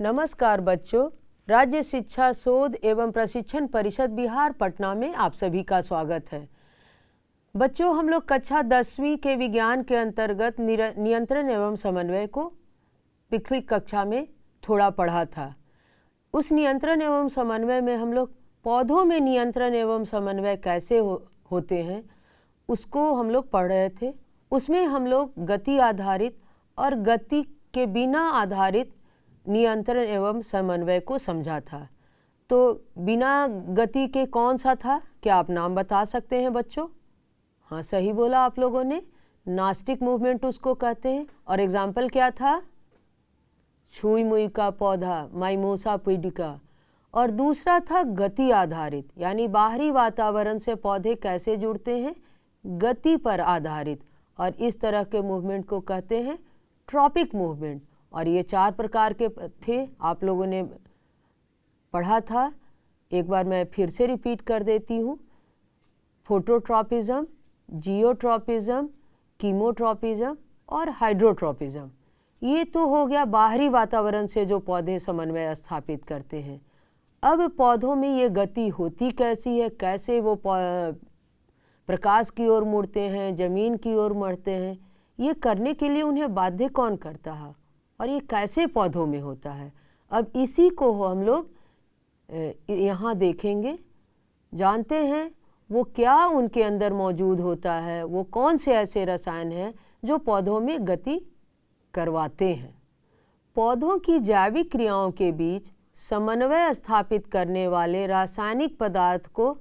नमस्कार बच्चों, राज्य शिक्षा शोध एवं प्रशिक्षण परिषद बिहार पटना में आप सभी का स्वागत है। बच्चों, हम लोग कक्षा 10वीं के विज्ञान के अंतर्गत नियंत्रण एवं समन्वय को पिछली कक्षा में थोड़ा पढ़ा था। उस नियंत्रण एवं समन्वय में हम लोग पौधों में नियंत्रण एवं समन्वय कैसे होते हैं उसको हम लोग पढ़ रहे थे। उसमें हम लोग गति आधारित और गति के बिना आधारित नियंत्रण एवं समन्वय को समझा था। तो बिना गति के कौन सा था, क्या आप नाम बता सकते हैं बच्चों? हाँ, सही बोला आप लोगों ने, नास्टिक मूवमेंट उसको कहते हैं। और एग्जाम्पल क्या था? छुई मुई का पौधा, माइमोसा पुडिका। और दूसरा था गति आधारित, यानी बाहरी वातावरण से पौधे कैसे जुड़ते हैं, गति पर आधारित। और इस तरह के मूवमेंट को कहते हैं ट्रॉपिक मूवमेंट। और ये 4 प्रकार के थे, आप लोगों ने पढ़ा था। एक बार मैं फिर से रिपीट कर देती हूँ। फोटोट्रॉपिज्म, जियोट्रॉपिज्म, कीमोट्रॉपिज्म और हाइड्रोट्रॉपिज्म। ये तो हो गया बाहरी वातावरण से जो पौधे समन्वय स्थापित करते हैं। अब पौधों में ये गति होती कैसी है, कैसे वो प्रकाश की ओर मुड़ते हैं, जमीन की ओर मुड़ते हैं, ये करने के लिए उन्हें बाध्य कौन करता है और ये कैसे पौधों में होता है। अब इसी को हम लोग यहाँ देखेंगे, जानते हैं वो क्या उनके अंदर मौजूद होता है, वो कौन से ऐसे रसायन हैं जो पौधों में गति करवाते हैं। पौधों की जैविक क्रियाओं के बीच समन्वय स्थापित करने वाले रासायनिक पदार्थ को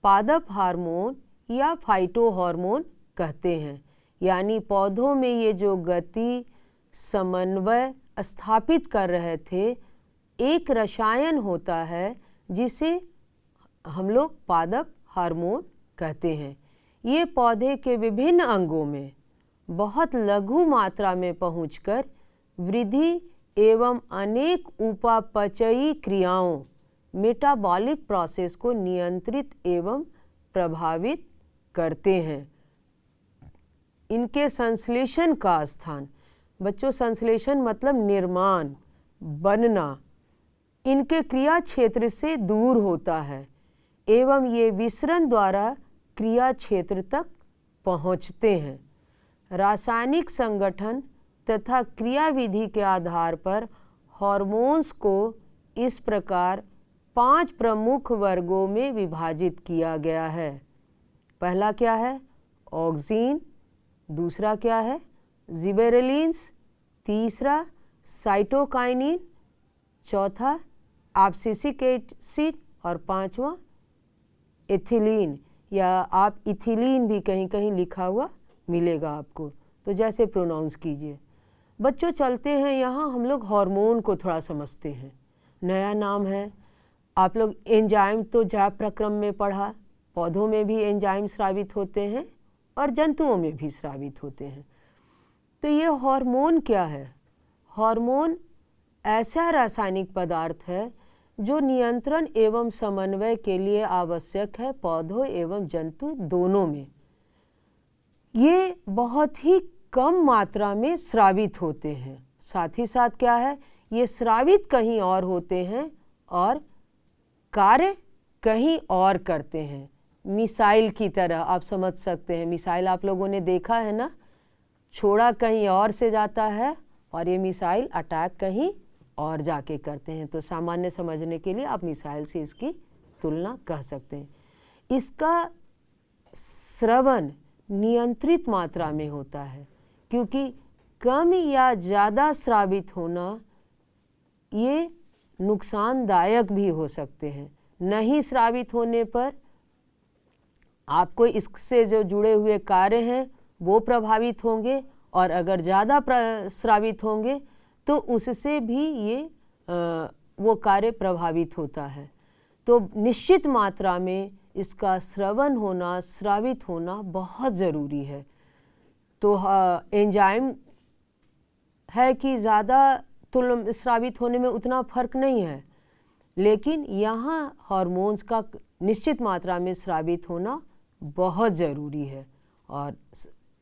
पादप हार्मोन या फाइटो हार्मोन कहते हैं। यानी पौधों में ये जो गति समन्वय स्थापित कर रहे थे, एक रसायन होता है जिसे हम लोग पादप हार्मोन कहते हैं। ये पौधे के विभिन्न अंगों में बहुत लघु मात्रा में पहुंचकर वृद्धि एवं अनेक उपापचयी क्रियाओं मेटाबॉलिक प्रोसेस को नियंत्रित एवं प्रभावित करते हैं। इनके संश्लेषण का स्थान, बच्चों संश्लेषण मतलब निर्माण, बनना, इनके क्रिया क्षेत्र से दूर होता है एवं ये विसरण द्वारा क्रिया क्षेत्र तक पहुँचते हैं। रासायनिक संगठन तथा क्रियाविधि के आधार पर हार्मोन्स को इस प्रकार 5 प्रमुख वर्गों में विभाजित किया गया है। पहला क्या है? ऑक्सीन। दूसरा क्या है? जिबेरेलिन्स। तीसरा साइटोकाइनिन। चौथा एब्सिसिक एसिड। और 5वां एथिलीन, या आप इथिलीन भी कहीं कहीं लिखा हुआ मिलेगा आपको, तो जैसे प्रोनाउंस कीजिए। बच्चों चलते हैं, यहाँ हम लोग हार्मोन को थोड़ा समझते हैं। नया नाम है। आप लोग एंजाइम तो जैव प्रक्रम में पढ़ा, पौधों में भी एंजाइम स्रावित होते हैं और जंतुओं में भी स्रावित होते हैं। तो ये हार्मोन क्या है? हार्मोन ऐसा रासायनिक पदार्थ है जो नियंत्रण एवं समन्वय के लिए आवश्यक है पौधों एवं जंतु दोनों में। ये बहुत ही कम मात्रा में स्रावित होते हैं। साथ ही साथ क्या है, ये स्रावित कहीं और होते हैं और कार्य कहीं और करते हैं। मिसाइल की तरह आप समझ सकते हैं। मिसाइल आप लोगों ने देखा है ना, छोड़ा कहीं और से जाता है और ये मिसाइल अटैक कहीं और जाके करते हैं। तो सामान्य समझने के लिए आप मिसाइल से इसकी तुलना कर सकते हैं। इसका स्रवण नियंत्रित मात्रा में होता है, क्योंकि कम या ज़्यादा स्रावित होना ये नुकसानदायक भी हो सकते हैं। नहीं स्रावित होने पर आपको इससे जो जुड़े हुए कार्य हैं वो प्रभावित होंगे, और अगर ज़्यादा स्रावित होंगे तो उससे भी ये वो कार्य प्रभावित होता है। तो निश्चित मात्रा में इसका स्रवण होना, स्रावित होना बहुत ज़रूरी है। तो एंजाइम है कि ज़्यादा तो स्रावित होने में उतना फर्क नहीं है, लेकिन यहाँ हार्मोन्स का निश्चित मात्रा में स्रावित होना बहुत ज़रूरी है। और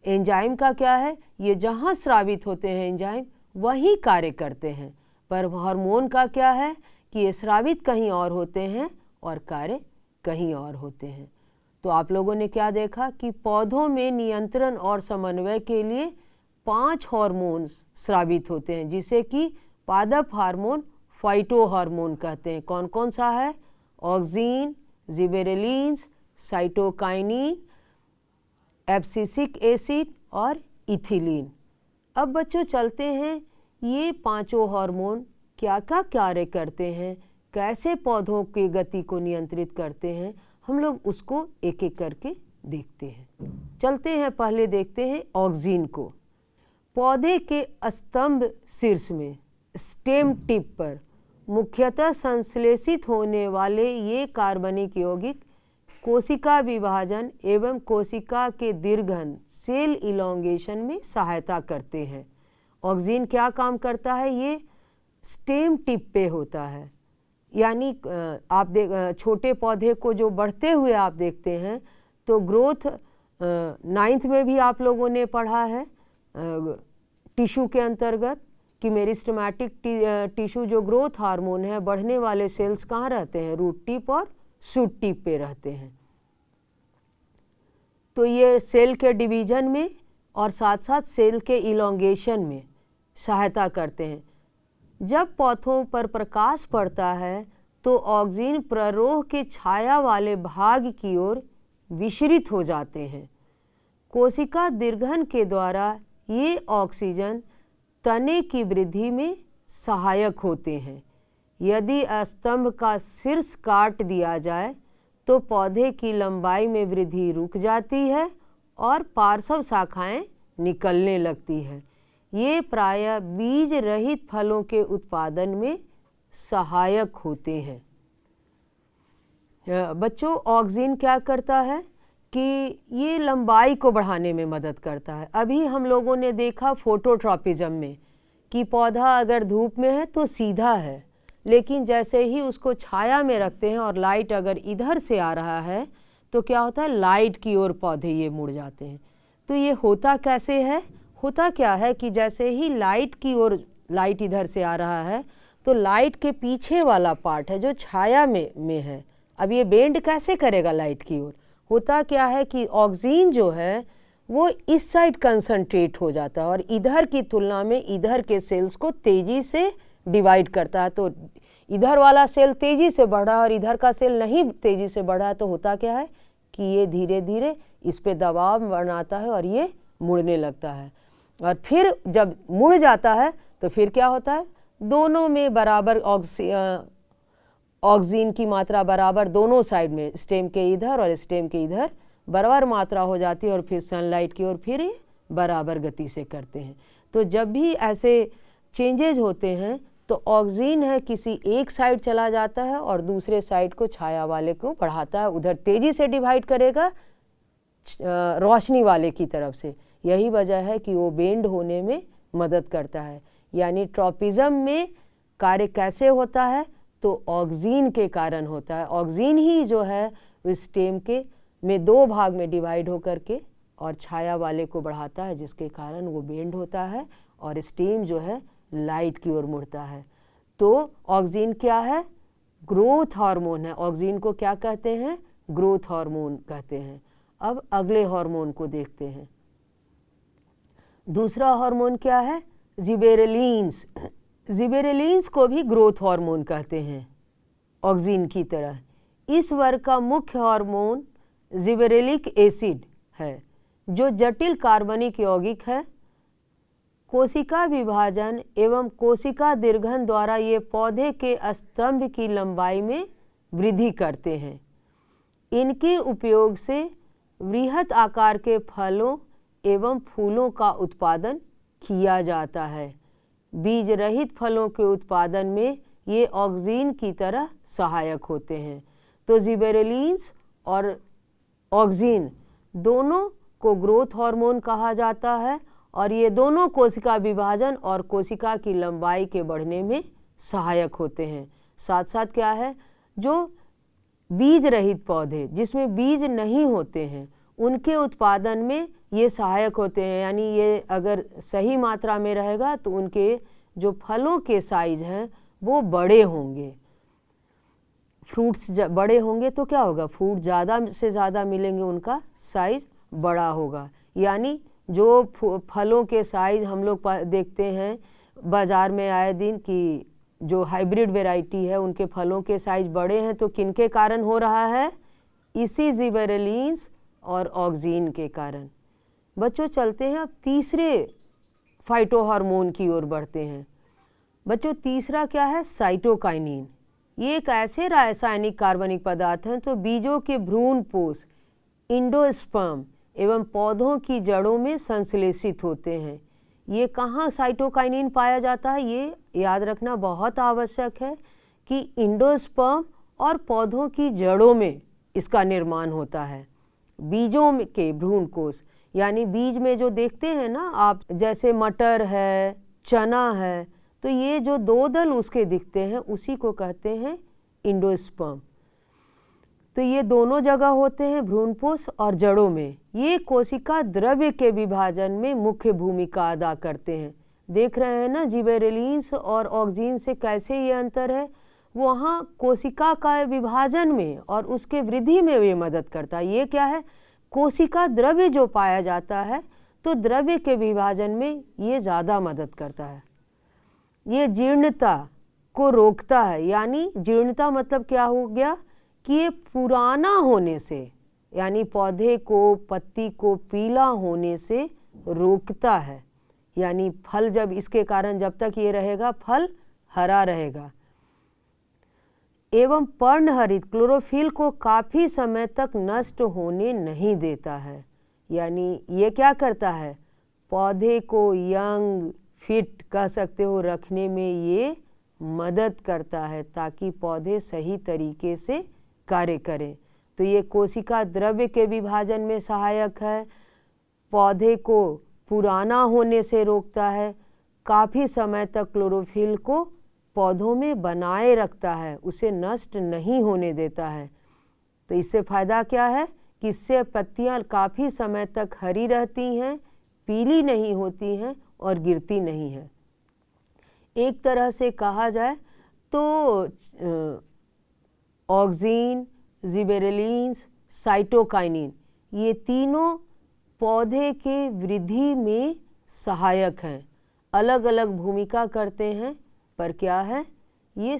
एंजाइम का क्या है, ये जहाँ स्रावित होते हैं एंजाइम वही कार्य करते हैं। पर हार्मोन का क्या है कि ये स्रावित कहीं और होते हैं और कार्य कहीं और होते हैं। तो आप लोगों ने क्या देखा कि पौधों में नियंत्रण और समन्वय के लिए 5 हार्मोन्स स्रावित होते हैं, जिसे कि पादप हार्मोन, फाइटो हार्मोन कहते हैं। कौन कौन सा है? ऑक्सीन, जिबेरेलिन्स, साइटोकाइनिन, एब्सिसिक एसिड और इथिलीन। अब बच्चों चलते हैं, ये पांचों हार्मोन क्या क्या कार्य करते हैं, कैसे पौधों की गति को नियंत्रित करते हैं, हम लोग उसको एक एक करके देखते हैं। चलते हैं, पहले देखते हैं ऑक्सीन को। पौधे के स्तंभ शीर्ष में, स्टेम टिप पर मुख्यतः संश्लेषित होने वाले ये कार्बनिक यौगिक कोशिका विभाजन एवं कोशिका के दीर्घन, सेल इलोंगेशन में सहायता करते हैं। ऑक्सीन क्या काम करता है? ये स्टेम टिप पे होता है, यानी आप छोटे पौधे को जो बढ़ते हुए आप देखते हैं, तो ग्रोथ 9th में भी आप लोगों ने पढ़ा है टिश्यू के अंतर्गत कि मेरिस्टेमेटिक टिश्यू जो ग्रोथ हार्मोन है, बढ़ने वाले सेल्स कहाँ रहते हैं? रूट टिप और शूट टिप पे रहते हैं। तो ये सेल के डिवीजन में और साथ साथ सेल के इलोंगेशन में सहायता करते हैं। जब पौधों पर प्रकाश पड़ता है तो ऑक्सीन प्ररोह के छाया वाले भाग की ओर विचरित हो जाते हैं। कोशिका दीर्घन के द्वारा ये ऑक्सीजन तने की वृद्धि में सहायक होते हैं। यदि स्तंभ का शीर्ष काट दिया जाए तो पौधे की लंबाई में वृद्धि रुक जाती है और पार्श्व शाखाएं निकलने लगती है। ये प्रायः बीज रहित फलों के उत्पादन में सहायक होते हैं। बच्चों, ऑक्सीन क्या करता है कि ये लंबाई को बढ़ाने में मदद करता है। अभी हम लोगों ने देखा फोटोट्रॉपिज्म में कि पौधा अगर धूप में है तो सीधा है, लेकिन जैसे ही उसको छाया में रखते हैं और लाइट अगर इधर से आ रहा है तो क्या होता है? लाइट की ओर पौधे ये मुड़ जाते हैं। तो ये होता कैसे है? होता क्या है कि जैसे ही लाइट की ओर, लाइट इधर से आ रहा है तो लाइट के पीछे वाला पार्ट है जो छाया में है, अब ये बेंड कैसे करेगा लाइट की ओर? होता क्या है कि ऑक्सीन जो है वो इस साइड कंसंट्रेट हो जाता है और इधर की तुलना में इधर के सेल्स को तेज़ी से डिवाइड करता है। तो इधर वाला सेल तेज़ी से बढ़ा और इधर का सेल नहीं तेज़ी से बढ़ा, तो होता क्या है कि ये धीरे धीरे इस पे दबाव बनाता है और ये मुड़ने लगता है। और फिर जब मुड़ जाता है तो फिर क्या होता है? दोनों में बराबर ऑक्सीन की मात्रा बराबर दोनों साइड में, स्टेम के इधर और स्टेम के इधर बराबर मात्रा हो जाती है और फिर सनलाइट की ओर फिर ये बराबर गति से करते हैं। तो जब भी ऐसे चेंजेज होते हैं तो ऑक्सीन है किसी एक साइड चला जाता है और दूसरे साइड को, छाया वाले को बढ़ाता है, उधर तेज़ी से डिवाइड करेगा रोशनी वाले की तरफ से। यही वजह है कि वो बेंड होने में मदद करता है। यानी ट्रॉपिज्म में कार्य कैसे होता है? तो ऑक्सीन के कारण होता है। ऑक्सीन ही जो है उस स्टेम के में 2 भाग में डिवाइड होकर के और छाया वाले को बढ़ाता है, जिसके कारण वो बेंड होता है और स्टेम जो है लाइट की ओर मुड़ता है। तो ऑक्सीन क्या है? ग्रोथ हार्मोन है। ऑक्सीन को क्या कहते हैं? ग्रोथ हार्मोन कहते हैं। अब अगले हार्मोन को देखते हैं। दूसरा हार्मोन क्या है? जिबेरेलिन्स। जिबेरेलिन्स को भी ग्रोथ हार्मोन कहते हैं ऑक्सीन की तरह। इस वर्ग का मुख्य हार्मोन जिबेरेलिक एसिड है, जो जटिल कार्बनिक यौगिक है। कोशिका विभाजन एवं कोशिका दीर्घन द्वारा ये पौधे के स्तंभ की लंबाई में वृद्धि करते हैं। इनके उपयोग से वृहत आकार के फलों एवं फूलों का उत्पादन किया जाता है। बीज रहित फलों के उत्पादन में ये ऑक्सीन की तरह सहायक होते हैं। तो जिबेरेलिन्स और ऑक्सीन दोनों को ग्रोथ हार्मोन कहा जाता है और ये दोनों कोशिका विभाजन और कोशिका की लंबाई के बढ़ने में सहायक होते हैं। साथ साथ क्या है? जो बीज रहित पौधे, जिसमें बीज नहीं होते हैं, उनके उत्पादन में ये सहायक होते हैं। यानी ये अगर सही मात्रा में रहेगा तो उनके जो फलों के साइज हैं वो बड़े होंगे। फ्रूट्स बड़े होंगे तो क्या होगा, फ्रूट ज़्यादा से ज़्यादा मिलेंगे, उनका साइज बड़ा होगा। यानी जो फलों के साइज हम लोग देखते हैं बाज़ार में आए दिन कि जो हाइब्रिड वैरायटी है उनके फलों के साइज बड़े हैं, तो किनके कारण हो रहा है, इसी जिबेरेलिन्स और ऑक्सिन के कारण। बच्चों चलते हैं अब तीसरे फाइटोहार्मोन की ओर बढ़ते हैं। बच्चों तीसरा क्या है, साइटोकाइनिन। ये एक ऐसे रासायनिक कार्बनिक पदार्थ हैं जो बीजों के भ्रूणपोष, इंडोस्पर्म एवं पौधों की जड़ों में संश्लेषित होते हैं। ये कहाँ साइटोकाइनिन पाया जाता है, ये याद रखना बहुत आवश्यक है कि इंडोस्पर्म और पौधों की जड़ों में इसका निर्माण होता है। बीजों के भ्रूणकोष यानी बीज में जो देखते हैं ना आप, जैसे मटर है, चना है, तो ये जो दो दल उसके दिखते हैं उसी को कहते हैं इंडोस्पर्म। तो ये दोनों जगह होते हैं, भ्रूणपोष और जड़ों में। ये कोशिका द्रव्य के विभाजन में मुख्य भूमिका अदा करते हैं। देख रहे हैं ना जिबेरेलिन्स और ऑक्सिन से कैसे ये अंतर है। वहाँ कोशिका का विभाजन में और उसके वृद्धि में ये मदद करता है। ये क्या है, कोशिका द्रव्य जो पाया जाता है तो द्रव्य के विभाजन में ये ज़्यादा मदद करता है। ये जीर्णता को रोकता है। यानी जीर्णता मतलब क्या हो गया कि ये पुराना होने से, यानी पौधे को, पत्ती को पीला होने से रोकता है। यानी फल जब इसके कारण जब तक ये रहेगा फल हरा रहेगा। एवं पर्णहरित क्लोरोफिल को काफ़ी समय तक नष्ट होने नहीं देता है। यानी ये क्या करता है, पौधे को यंग फिट कह सकते हो रखने में ये मदद करता है ताकि पौधे सही तरीके से कार्य करें। तो ये कोशिका द्रव्य के विभाजन में सहायक है, पौधे को पुराना होने से रोकता है, काफ़ी समय तक क्लोरोफिल को पौधों में बनाए रखता है, उसे नष्ट नहीं होने देता है। तो इससे फ़ायदा क्या है कि इससे पत्तियां काफ़ी समय तक हरी रहती हैं, पीली नहीं होती हैं और गिरती नहीं हैं। एक तरह से कहा जाए तो ऑक्सिन, जिबेरेलिन्स, साइटोकाइनिन ये तीनों पौधे के वृद्धि में सहायक हैं। अलग अलग भूमिका करते हैं पर क्या है, ये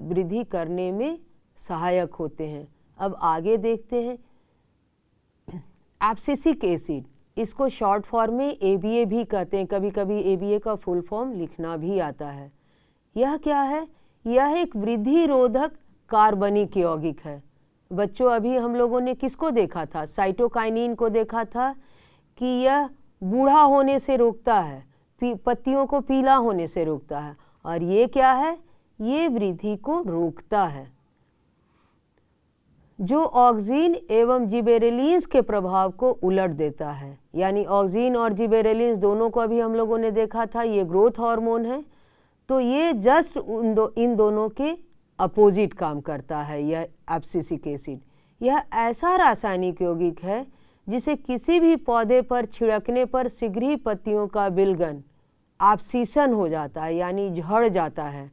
वृद्धि करने में सहायक होते हैं। अब आगे देखते हैं एब्सिसिक एसिड, इसको शॉर्ट फॉर्म में ABA भी कहते हैं, कभी कभी ABA का फुल फॉर्म लिखना भी आता है। यह क्या है, यह एक वृद्धि रोधक कार्बनिक यौगिक है। बच्चों अभी हम लोगों ने किसको देखा था, साइटोकाइनिन को देखा था कि यह बूढ़ा होने से रोकता है, पत्तियों को पीला होने से रोकता है, और ये क्या है, ये वृद्धि को रोकता है। जो ऑक्सिन एवं जिबेरेलिन्स के प्रभाव को उलट देता है। यानी ऑक्सिन और जिबेरेलिन्स दोनों को अभी हम लोगों ने देखा था, ये ग्रोथ हार्मोन है, तो ये जस्ट इन दोनों के अपोजिट काम करता है। यह एब्सिसिक एसिड यह ऐसा रासायनिक यौगिक है जिसे किसी भी पौधे पर छिड़कने पर शीघ्र ही पत्तियों का विलगन, एब्सिशन हो जाता है, यानी झड़ जाता है।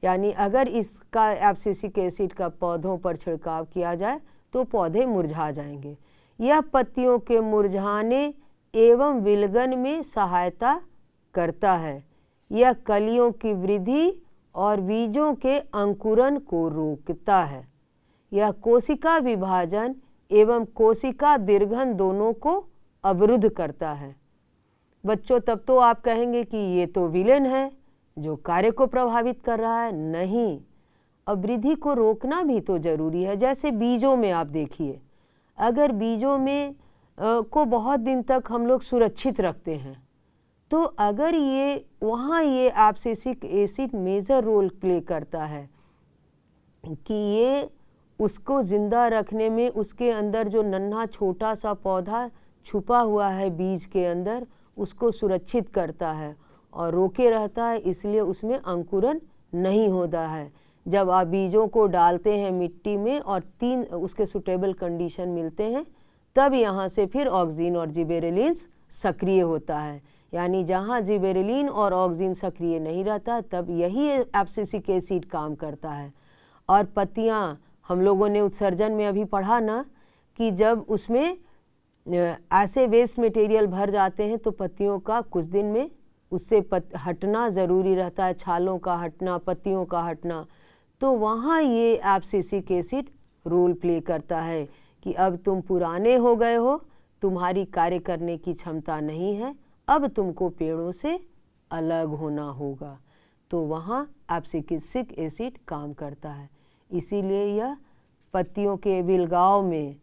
यानी अगर इसका एब्सिसिक एसिड का पौधों पर छिड़काव किया जाए तो पौधे मुरझा जाएंगे। यह पत्तियों के मुरझाने एवं विलगन में सहायता करता है। यह कलियों की वृद्धि और बीजों के अंकुरन को रोकता है। यह कोशिका विभाजन एवं कोशिका दीर्घन दोनों को अवरुद्ध करता है। बच्चों तब तो आप कहेंगे कि ये तो विलेन है जो कार्य को प्रभावित कर रहा है। नहीं, अब वृद्धि को रोकना भी तो जरूरी है। जैसे बीजों में आप देखिए, अगर बीजों में को बहुत दिन तक हम लोग सुरक्षित रखते हैं तो अगर ये वहाँ ये abscisic acid major role play करता है कि ये उसको ज़िंदा रखने में, उसके अंदर जो नन्हा छोटा सा पौधा छुपा हुआ है बीज के अंदर, उसको सुरक्षित करता है और रोके रहता है, इसलिए उसमें अंकुरन नहीं होता है। जब आप बीजों को डालते हैं मिट्टी में और 3 उसके सुटेबल कंडीशन मिलते हैं, तब यहाँ से फिर ऑक्सिन और जिबेरेलिन्स सक्रिय होता है। यानी जहाँ जिबेरेलिन और ऑक्सिन सक्रिय नहीं रहता तब यही एब्सिसिक एसिड काम करता है। और पत्तियाँ, हम लोगों ने उत्सर्जन में अभी पढ़ा ना कि जब उसमें ऐसे वेस्ट मटेरियल भर जाते हैं तो पत्तियों का कुछ दिन में उससे हटना ज़रूरी रहता है, छालों का हटना, पत्तियों का हटना। तो वहाँ ये एब्सिसिक एसिड रोल प्ले करता है कि अब तुम पुराने हो गए हो, तुम्हारी कार्य करने की क्षमता नहीं है, अब तुमको पेड़ों से अलग होना होगा। तो वहाँ एब्सिसिक एसिड काम करता है। इसीलिए यह पत्तियों के विलगाव में,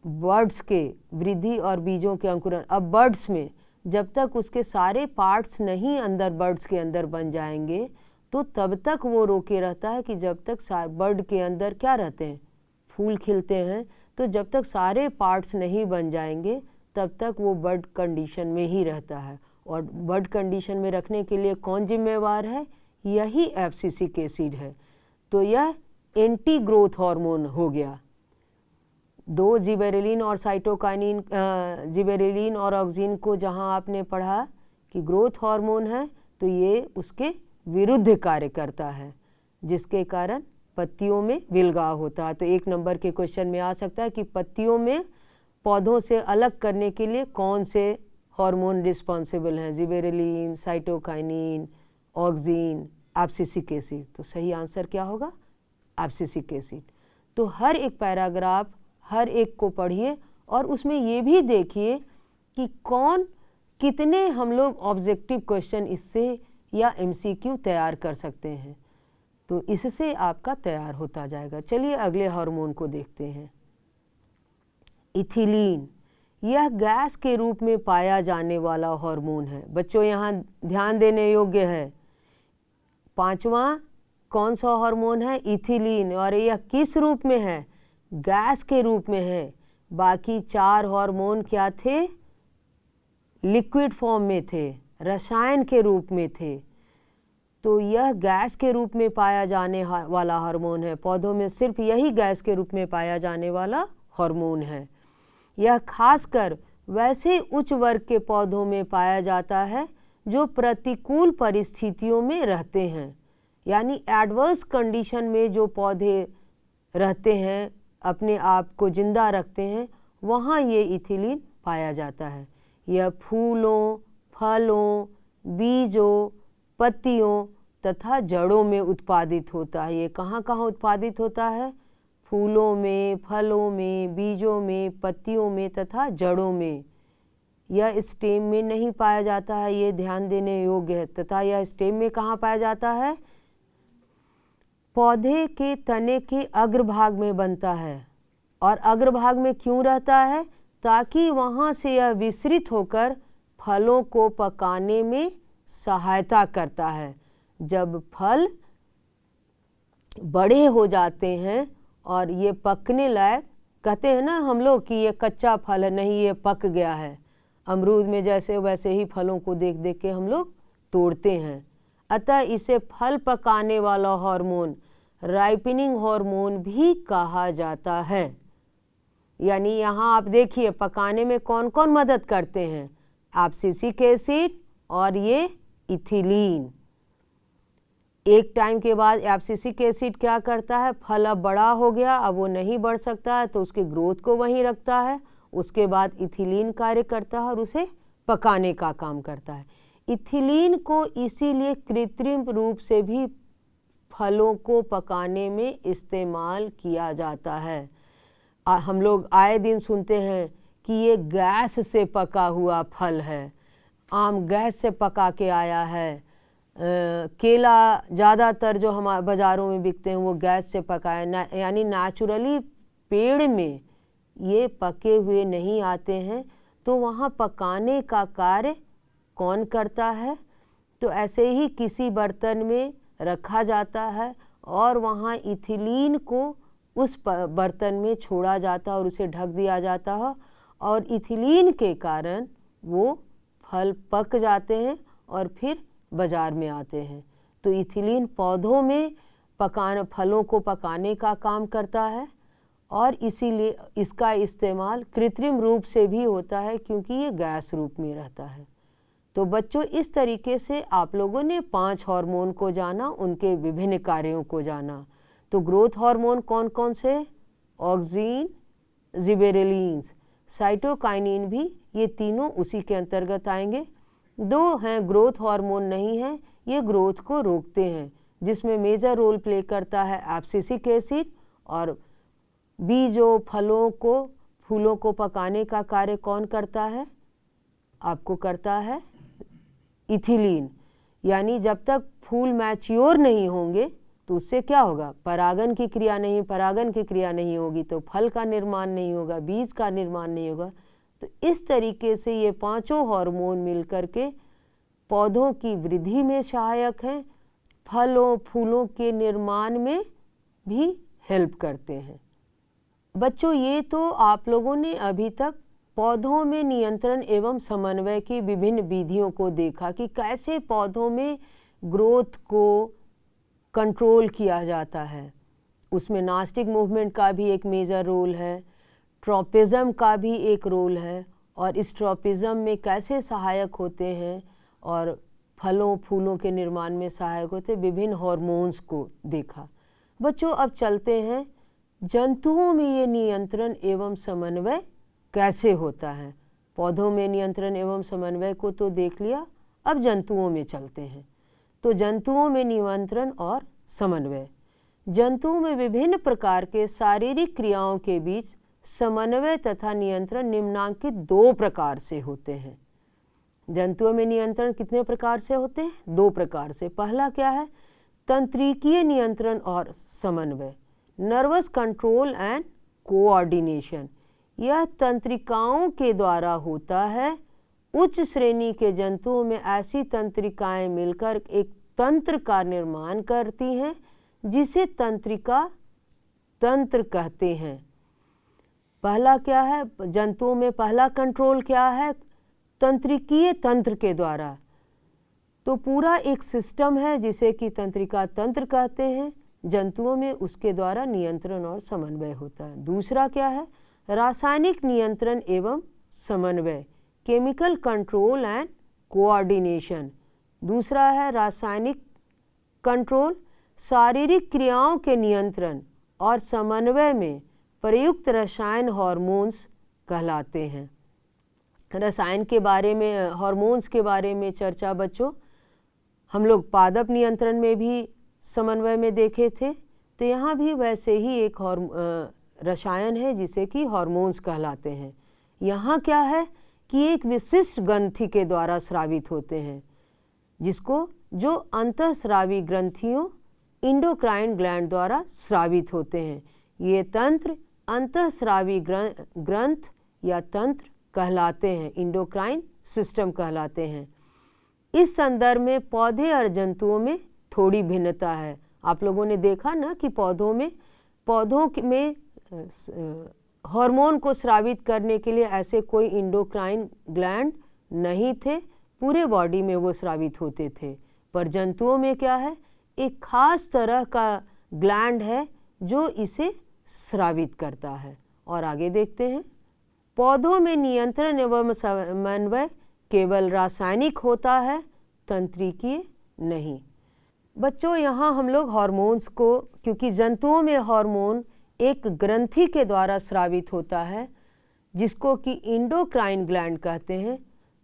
बर्ड्स के वृद्धि और बीजों के अंकुरण, अब बर्ड्स में जब तक उसके सारे पार्ट्स नहीं अंदर बर्ड्स के अंदर बन जाएंगे तो तब तक वो रोके रहता है कि जब तक बर्ड के अंदर क्या रहते हैं, फूल खिलते हैं। तो जब तक सारे पार्ट्स नहीं बन जाएंगे तब तक वो बर्ड कंडीशन में ही रहता है। और बर्ड कंडीशन में रखने के लिए कौन जिम्मेवार है? यही एब्सिसिक एसिड है। तो यह एंटी ग्रोथ हार्मोन हो गया। दो जिबेरेलिन और साइटोकाइनिन, जिबेरेलिन और ऑक्सिन को जहां आपने पढ़ा कि ग्रोथ हार्मोन है तो ये उसके विरुद्ध कार्य करता है, जिसके कारण पत्तियों में विलगाव होता है। तो 1 नंबर के क्वेश्चन में आ सकता है कि पत्तियों में पौधों से अलग करने के लिए कौन से हार्मोन रिस्पॉन्सिबल हैं? जिबेरेलिन, साइटोकाइनिन, ऑक्सिन, एब्सिसिक एसिड। तो सही आंसर क्या होगा? Abscisic acid. तो हर एक पैराग्राफ, हर एक को पढ़िए और उसमें ये भी देखिए कि कौन कितने हम लोग ऑब्जेक्टिव क्वेश्चन इससे या MCQ तैयार कर सकते हैं। तो इससे आपका तैयार होता जाएगा। चलिए अगले हार्मोन को देखते हैं। इथिलीन, यह गैस के रूप में पाया जाने वाला हार्मोन है। बच्चों यहाँ ध्यान देने योग्य है, 5वां कौन सा हार्मोन है? इथिलीन। और यह किस रूप में है? गैस के रूप में है। बाकी 4 हार्मोन क्या थे? लिक्विड फॉर्म में थे, रसायन के रूप में थे। तो यह गैस के रूप में पाया जाने वाला हार्मोन है। पौधों में सिर्फ यही गैस के रूप में पाया जाने वाला हार्मोन है। यह खासकर वैसे उच्च वर्ग के पौधों में पाया जाता है जो प्रतिकूल परिस्थितियों में रहते हैं, यानी एडवर्स कंडीशन में जो पौधे रहते हैं, अपने आप को जिंदा रखते हैं, वहाँ ये इथिलीन पाया जाता है। यह फूलों, फलों, बीजों, पत्तियों तथा जड़ों में उत्पादित होता है। ये कहाँ कहाँ उत्पादित होता है? फूलों में, फलों में, बीजों में, पत्तियों में तथा जड़ों में। यह स्टेम में नहीं पाया जाता है, ये ध्यान देने योग्य है। तथा यह स्टेम में कहाँ पाया जाता है? पौधे के तने के अग्रभाग में बनता है। और अग्रभाग में क्यों रहता है? ताकि वहाँ से यह विसरित होकर फलों को पकाने में सहायता करता है। जब फल बड़े हो जाते हैं और ये पकने लायक, कहते हैं ना हम लोग कि ये कच्चा फल है, नहीं ये पक गया है। अमरूद में जैसे वैसे ही फलों को देख देख के हम लोग तोड़ते हैं। अतः इसे फल पकाने वाला हार्मोन, राइपनिंग हार्मोन भी कहा जाता है। यानी यहाँ आप देखिए पकाने में कौन कौन मदद करते हैं? एब्सिसिक एसिड और ये इथिलीन। एक टाइम के बाद एब्सिसिक एसिड क्या करता है? फल अब बड़ा हो गया, अब वो नहीं बढ़ सकता है तो उसके ग्रोथ को वहीं रखता है। उसके बाद इथिलीन कार्य करता है और उसे पकाने का काम करता है। इथिलीन को इसीलिए कृत्रिम रूप से भी फलों को पकाने में इस्तेमाल किया जाता है। हम लोग आए दिन सुनते हैं कि ये गैस से पका हुआ फल है, आम गैस से पका के आया है, केला ज़्यादातर जो हमारे बाज़ारों में बिकते हैं वो गैस से पकाए, यानी नेचुरली पेड़ में ये पके हुए नहीं आते हैं। तो वहाँ पकाने का कार्य कौन करता है? तो ऐसे ही किसी बर्तन में रखा जाता है और वहाँ इथिलीन को उस बर्तन में छोड़ा जाता है और उसे ढक दिया जाता है और इथिलीन के कारण वो फल पक जाते हैं और फिर बाज़ार में आते हैं। तो इथिलीन पौधों में फलों को पकाने का काम करता है और इसीलिए इसका इस्तेमाल कृत्रिम रूप से भी होता है क्योंकि ये गैस रूप में रहता है। तो बच्चों इस तरीके से आप लोगों ने 5 हार्मोन को जाना, उनके विभिन्न कार्यों को जाना। तो ग्रोथ हार्मोन कौन कौन से? ऑक्सीन, जिबेरेलिन्स, साइटोकाइनिन भी, ये तीनों उसी के अंतर्गत आएंगे। 2 हैं ग्रोथ हार्मोन नहीं है, ये ग्रोथ को रोकते हैं, जिसमें मेजर रोल प्ले करता है एब्सिसिक एसिड, और बीजों, फलों को, फूलों को पकाने का कार्य कौन करता है? आपको करता है इथिलीन। यानी जब तक फूल मैच्योर नहीं होंगे तो उससे क्या होगा? परागन की क्रिया नहीं होगी तो फल का निर्माण नहीं होगा, बीज का निर्माण नहीं होगा। तो इस तरीके से ये 5 हार्मोन मिलकर के पौधों की वृद्धि में सहायक हैं, फलों फूलों के निर्माण में भी हेल्प करते हैं। बच्चों ये तो आप लोगों ने अभी तक पौधों में नियंत्रण एवं समन्वय की विभिन्न विधियों को देखा कि कैसे पौधों में ग्रोथ को कंट्रोल किया जाता है। उसमें नास्टिक मूवमेंट का भी एक मेजर रोल है, ट्रॉपिज्म का भी एक रोल है, और इस ट्रॉपिज्म में कैसे सहायक होते हैं और फलों फूलों के निर्माण में सहायक होते हैं, विभिन्न हार्मोन्स को देखा। बच्चों अब चलते हैं जंतुओं में ये नियंत्रण एवं समन्वय कैसे होता है। पौधों में नियंत्रण एवं समन्वय को तो देख लिया, अब जंतुओं में चलते हैं। तो जंतुओं में नियंत्रण और समन्वय। जंतुओं में विभिन्न प्रकार के शारीरिक क्रियाओं के बीच समन्वय तथा नियंत्रण निम्नांकित 2 प्रकार से होते हैं। जंतुओं में नियंत्रण कितने प्रकार से होते हैं? 2 प्रकार से। पहला क्या है? तंत्रिकीय नियंत्रण और समन्वय, नर्वस कंट्रोल एंड कोऑर्डिनेशन। यह तंत्रिकाओं के द्वारा होता है। उच्च श्रेणी के जंतुओं में ऐसी तंत्रिकाएं मिलकर एक तंत्र का निर्माण करती हैं, जिसे तंत्रिका तंत्र कहते हैं। पहला क्या है? जंतुओं में पहला कंट्रोल क्या है? तंत्रिकीय तंत्र के द्वारा। तो पूरा एक सिस्टम है जिसे कि तंत्रिका तंत्र कहते हैं, जंतुओं में उसके द्वारा नियंत्रण और समन्वय होता है। दूसरा क्या है? रासायनिक नियंत्रण एवं समन्वय, केमिकल कंट्रोल एंड कोऑर्डिनेशन। दूसरा है रासायनिक कंट्रोल, शारीरिक क्रियाओं के नियंत्रण और समन्वय में प्रयुक्त रसायन हार्मोन्स कहलाते हैं। रसायन के बारे में, हार्मोन्स के बारे में चर्चा बच्चों हम लोग पादप नियंत्रण में भी समन्वय में देखे थे। तो यहाँ भी वैसे ही एक रसायन है जिसे कि हार्मोन्स कहलाते हैं। यहाँ क्या है कि एक विशिष्ट ग्रंथि के द्वारा स्रावित होते हैं, जिसको जो अंतःस्रावी ग्रंथियों इंडोक्राइन ग्लैंड द्वारा स्रावित होते हैं। ये तंत्र अंतःस्रावी ग्रंथ या तंत्र कहलाते हैं, इंडोक्राइन सिस्टम कहलाते हैं। इस संदर्भ में पौधे और जंतुओं में थोड़ी भिन्नता है। आप लोगों ने देखा ना कि पौधों में हार्मोन को स्रावित करने के लिए ऐसे कोई इंडोक्राइन ग्लैंड नहीं थे, पूरे बॉडी में वो स्रावित होते थे। पर जंतुओं में क्या है? एक खास तरह का ग्लैंड है जो इसे स्रावित करता है। और आगे देखते हैं, पौधों में नियंत्रण एवं समन्वय केवल रासायनिक होता है, तंत्रिकीय नहीं। बच्चों यहाँ हम लोग हार्मोन्स को, क्योंकि जंतुओं में हार्मोन एक ग्रंथि के द्वारा स्रावित होता है जिसको कि इंडोक्राइन ग्लैंड कहते हैं,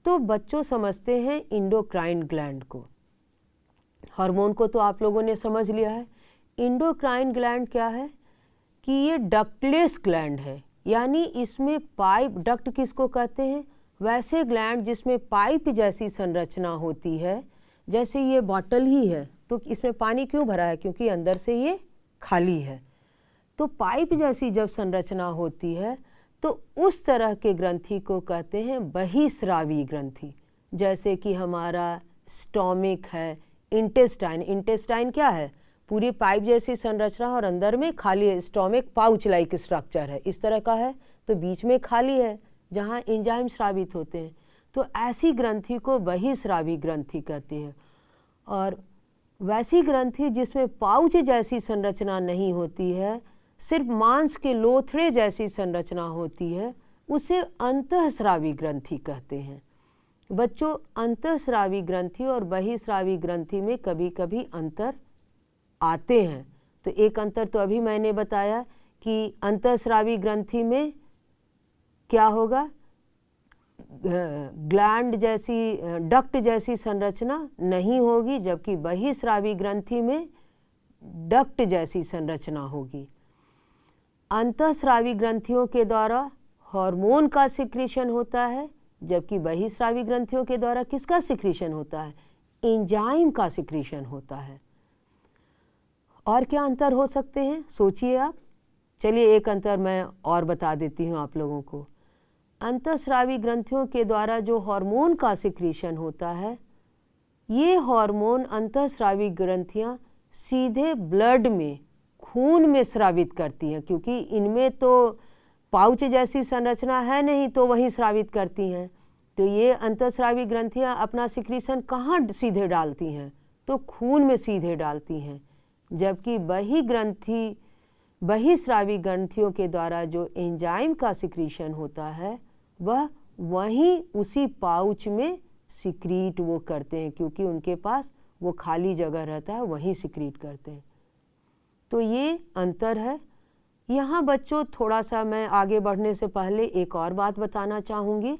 तो बच्चों समझते हैं इंडोक्राइन ग्लैंड को। हार्मोन को तो आप लोगों ने समझ लिया है। इंडोक्राइन ग्लैंड क्या है कि ये डक्टलेस ग्लैंड है, यानी इसमें पाइप, डक्ट किसको कहते हैं? वैसे ग्लैंड जिसमें पाइप जैसी संरचना होती है। जैसे ये बॉटल ही है तो इसमें पानी क्यों भरा है? क्योंकि अंदर से ये खाली है। तो पाइप जैसी जब संरचना होती है तो उस तरह के ग्रंथि को कहते हैं बहिस्रावी ग्रंथि। जैसे कि हमारा स्टोमिक है, इंटेस्टाइन। इंटेस्टाइन क्या है? पूरी पाइप जैसी संरचना और अंदर में खाली है। स्टोमिक पाउच लाइक स्ट्रक्चर है, इस तरह का है, तो बीच में खाली है जहाँ एंजाइम स्रावित होते हैं। तो ऐसी ग्रंथि को बहिस्रावी ग्रंथि कहते हैं। और वैसी ग्रंथि जिसमें पाउच जैसी संरचना नहीं होती है, सिर्फ मांस के लोथड़े जैसी संरचना होती है, उसे अंतःस्रावी ग्रंथि कहते हैं। बच्चों, अंतःस्रावी ग्रंथि और बहिस्रावी ग्रंथि में कभी कभी अंतर आते हैं। तो एक अंतर तो अभी मैंने बताया कि अंतःस्रावी ग्रंथि में क्या होगा, ग्लैंड जैसी, डक्ट जैसी संरचना नहीं होगी, जबकि बहिस्रावी ग्रंथि में डक्ट जैसी संरचना होगी। अंतःस्रावी ग्रंथियों के द्वारा हार्मोन का सिक्रीशन होता है, जबकि बहिस्रावी ग्रंथियों के द्वारा किसका सिक्रीशन होता है, एंजाइम का सिक्रीशन होता है। और क्या अंतर हो सकते हैं, सोचिए आप। चलिए एक अंतर मैं और बता देती हूँ आप लोगों को। अंतःस्रावी ग्रंथियों के द्वारा जो हार्मोन का सिक्रीशन होता है, ये हार्मोन अंतःस्रावी ग्रंथियाँ सीधे ब्लड में, खून में स्रावित करती हैं, क्योंकि इनमें तो पाउच जैसी संरचना है नहीं, तो वहीं स्रावित करती हैं। तो ये अंतःस्रावी ग्रंथियाँ अपना सिक्रीशन कहाँ सीधे डालती हैं, तो खून में सीधे डालती हैं। जबकि बहिस्रावी ग्रंथियों के द्वारा जो एंजाइम का सिक्रीशन होता है, वह वहीं उसी पाउच में सिक्रीट वो करते हैं, क्योंकि उनके पास वो खाली जगह रहता है, वहीं सिक्रीट करते हैं। तो ये अंतर है। यहाँ बच्चों, थोड़ा सा मैं आगे बढ़ने से पहले एक और बात बताना चाहूँगी।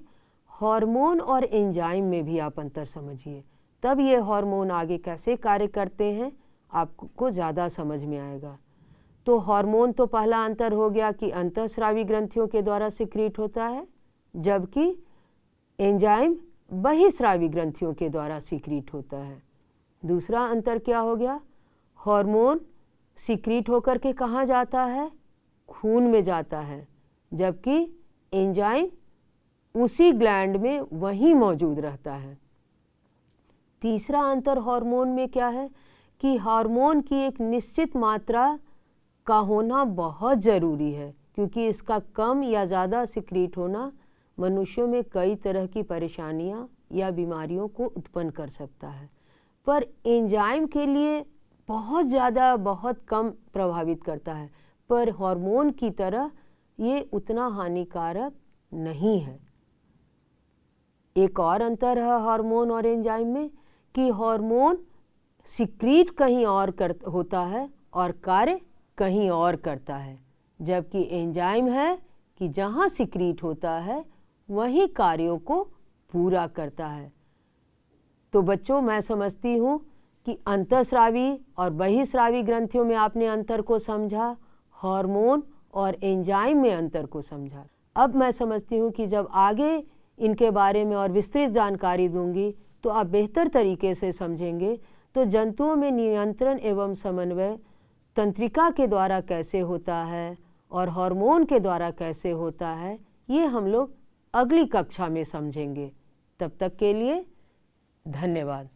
हार्मोन और एंजाइम में भी आप अंतर समझिए, तब ये हार्मोन आगे कैसे कार्य करते हैं आपको ज़्यादा समझ में आएगा। तो हार्मोन तो पहला अंतर हो गया कि अंतःस्रावी ग्रंथियों के द्वारा सिक्रीट होता है, जबकि एंजाइम बहिस्रावी ग्रंथियों के द्वारा सिक्रीट होता है। दूसरा अंतर क्या हो गया, हार्मोन सिक्रीट होकर के कहाँ जाता है, खून में जाता है, जबकि एंजाइम उसी ग्लैंड में वहीं मौजूद रहता है। तीसरा अंतर हार्मोन में क्या है कि हार्मोन की एक निश्चित मात्रा का होना बहुत ज़रूरी है, क्योंकि इसका कम या ज़्यादा सिक्रीट होना मनुष्यों में कई तरह की परेशानियां या बीमारियों को उत्पन्न कर सकता है। पर एंजाइम के लिए बहुत ज़्यादा, बहुत कम प्रभावित करता है, पर हार्मोन की तरह ये उतना हानिकारक नहीं है। एक और अंतर है हार्मोन और एंजाइम में कि हार्मोन सिक्रीट कहीं और होता है और कार्य कहीं और करता है, जबकि एंजाइम है कि जहाँ सिक्रीट होता है वही कार्यों को पूरा करता है। तो बच्चों, मैं समझती हूँ कि अंतःस्रावी और बहिस्रावी ग्रंथियों में आपने अंतर को समझा, हार्मोन और एंजाइम में अंतर को समझा। अब मैं समझती हूँ कि जब आगे इनके बारे में और विस्तृत जानकारी दूंगी तो आप बेहतर तरीके से समझेंगे। तो जंतुओं में नियंत्रण एवं समन्वय तंत्रिका के द्वारा कैसे होता है और हार्मोन के द्वारा कैसे होता है, ये हम लोग अगली कक्षा में समझेंगे। तब तक के लिए धन्यवाद।